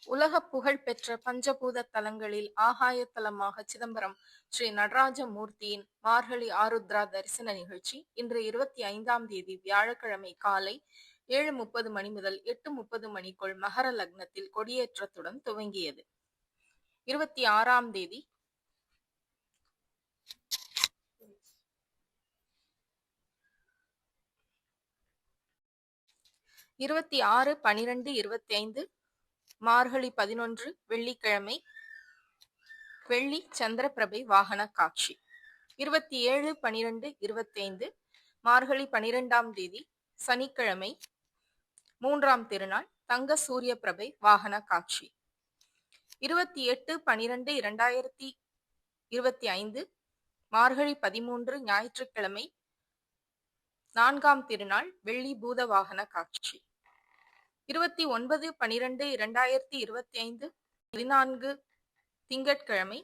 உலக புகழ் பெற்ற பஞ்சபூத தலங்களில் ஆகாய தலமாக சிதம்பரம் ஸ்ரீ நடராஜ மூர்த்தியின் மார்கழி ஆருத்ரா தரிசன நிகழ்ச்சி இன்று 25ஆம் தேதி வியாழக்கிழமை காலை 7:30 மணி முதல் 8:30 மணிக்குள் மகர லக்னத்தில் கொடியேற்றத்துடன் துவங்கியது. 26ஆம் தேதி 26/12/25 மார்கழி 11 வெள்ளிக்கிழமை வெள்ளி சந்திரபிரபை வாகன காட்சி. 27/12/25 மார்கழி 12ஆம் தேதி சனிக்கிழமை 3ஆம் திருநாள் தங்க சூரிய பிரபை வாகன காட்சி. 28/12/2025 மார்கழி 13 ஞாயிற்றுக்கிழமை 4ஆம் திருநாள் வெள்ளி பூத வாகன காட்சி. 29/12/2025 14 திங்கட்கிழமை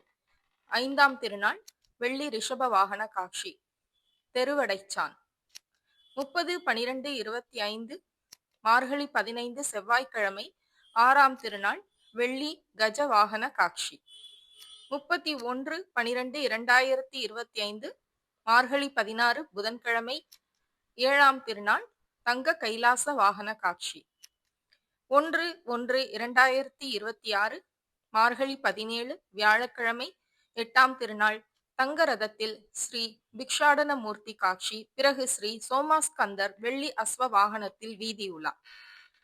5ஆம் திருநாள் வெள்ளி ரிஷப வாகன காட்சி தெருவடைச்சான். 30/12/25 மார்கழி 15 செவ்வாய்க்கிழமை 6ஆம் திருநாள் வெள்ளி கஜ வாகன காட்சி. 31/12/2025 மார்கழி 16 புதன்கிழமை 7ஆம் திருநாள் தங்க கைலாச வாகன காட்சி. 1/1/2026 மார்கழி 17 வியாழக்கிழமை 8ஆம் திருநாள் தங்க ரதத்தில் ஸ்ரீ பிக்ஷாடன மூர்த்தி காட்சி. பிறகு ஸ்ரீ சோமாஸ்கந்தர் வெள்ளி அஸ்வ வாகனத்தில் வீதி உலா.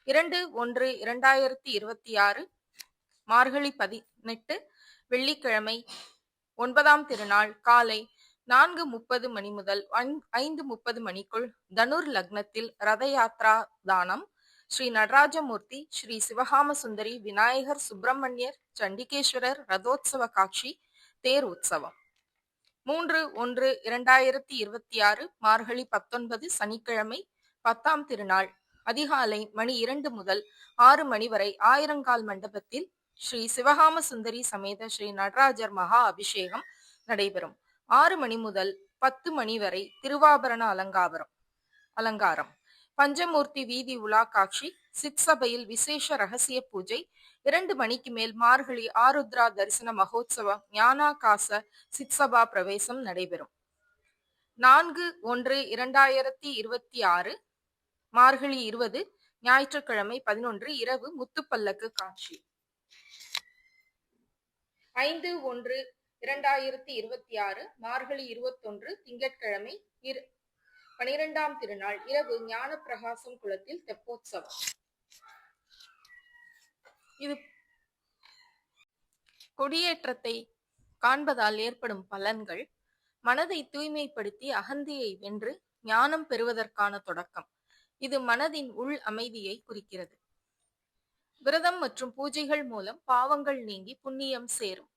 2/1/2026 மார்கழி 18 வெள்ளிக்கிழமை 9ஆம் திருநாள் காலை 4:30 மணி முதல் 5:30 மணிக்குள் தனுர் லக்னத்தில் ரத யாத்ரா தானம் ஸ்ரீ நடராஜமூர்த்தி ஸ்ரீ சிவகாம சுந்தரி விநாயகர் சுப்பிரமணியர் சண்டிகேஸ்வரர் ரதோத்சவ காட்சி தேர் உற்சவம். 3/1/2026 மார்கழி 19 சனிக்கிழமை 10ஆம் திருநாள் அதிகாலை மணி 2 முதல் 6 மணி வரை ஆயிரங்கால் மண்டபத்தில் ஸ்ரீ சிவகாம சுந்தரி சமேத ஸ்ரீ நடராஜர் மகா அபிஷேகம் நடைபெறும். 6 மணி முதல் 10 மணி வரை திருவாபரண அலங்காரம். பஞ்சமூர்த்தி வீதி உலா காட்சி. சிற்சபையில் விசேஷ ரகசிய பூஜை. 2 மணிக்கு மேல் மார்கழி ஆருத்ரா தரிசன மகோத்சவம் ஞானாகாச சிற்சபா பிரவேசம் நடைபெறும். 4/1/2026 மார்கழி 20 ஞாயிற்றுக்கிழமை 11 இரவு முத்துப்பல்லக்கு காட்சி. 5/1/2026 மார்கழி 21 திங்கட்கிழமை 12ஆம் திருநாள் இரவு ஞான பிரகாசம் குளத்தில் தெப்போத்சவம். இது கொடியேற்றத்தை காண்பதால் ஏற்படும் பலன்கள். மனதை தூய்மைப்படுத்தி அகந்தையை வென்று ஞானம் பெறுவதற்கான தொடக்கம். இது மனதின் உள் அமைதியை குறிக்கிறது. விரதம் மற்றும் பூஜைகள் மூலம் பாவங்கள் நீங்கி புண்ணியம் சேரும்.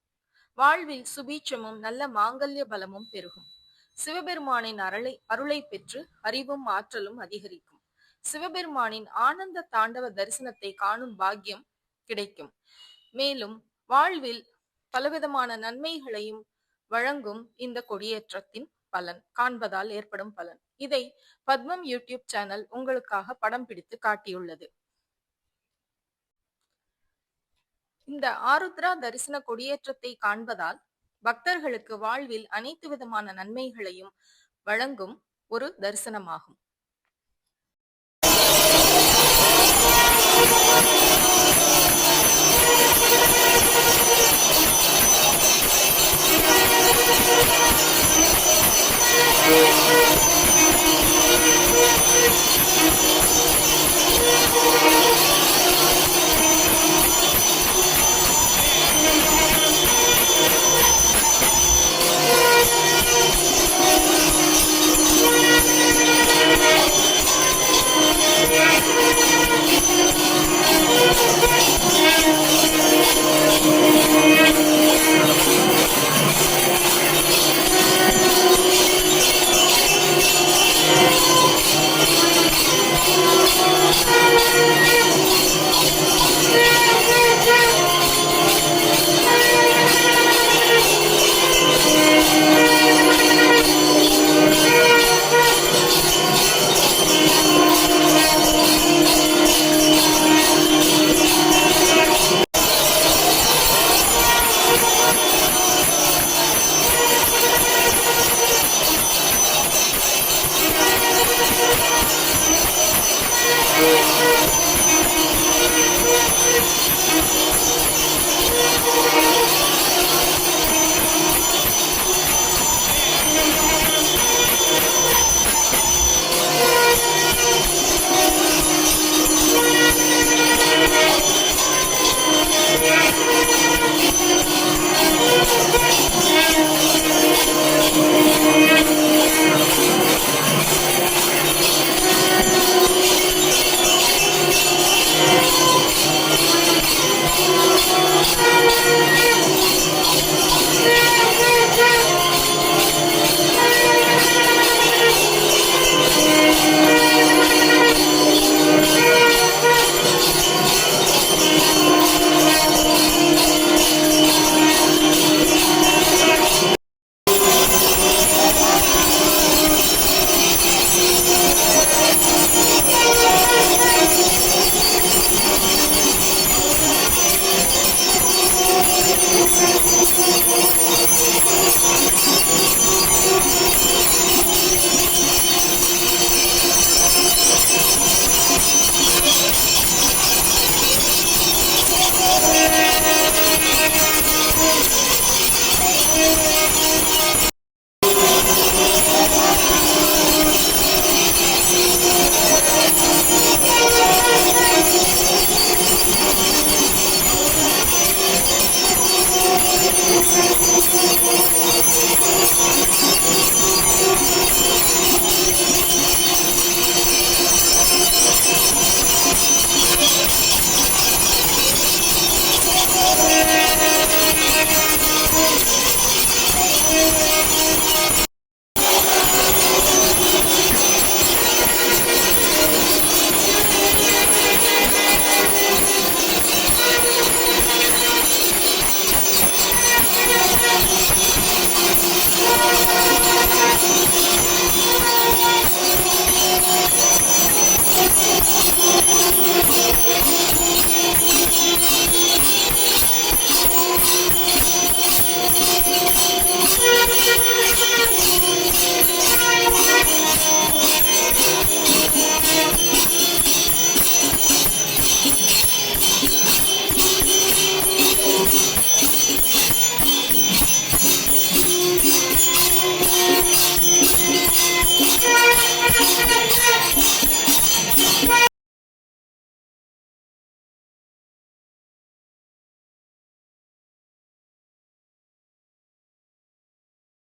வாழ்வில் சுபீட்சமும் நல்ல மாங்கல்ய பலமும் பெருகும். சிவபெருமானின் அருளை பெற்று அறிவும் ஆற்றலும் அதிகரிக்கும். சிவபெருமானின் ஆனந்த தாண்டவ தரிசனத்தை காணும் பாக்கியம் கிடைக்கும். மேலும் வாழ்வில் பலவிதமான நன்மைகளையும் வழங்கும் இந்த கொடியேற்றத்தின் பலன் காண்பதால் ஏற்படும் பலன். இதை பத்மம் யூடியூப் சேனல் உங்களுக்காக படம் பிடித்து காட்டியுள்ளது. இந்த ஆருத்ரா தரிசன கொடியேற்றத்தை காண்பதால் பக்தர்களுக்கு வாழ்வில் அனைத்து விதமான நன்மைகளையும் வழங்கும் ஒரு தரிசனமாகும்.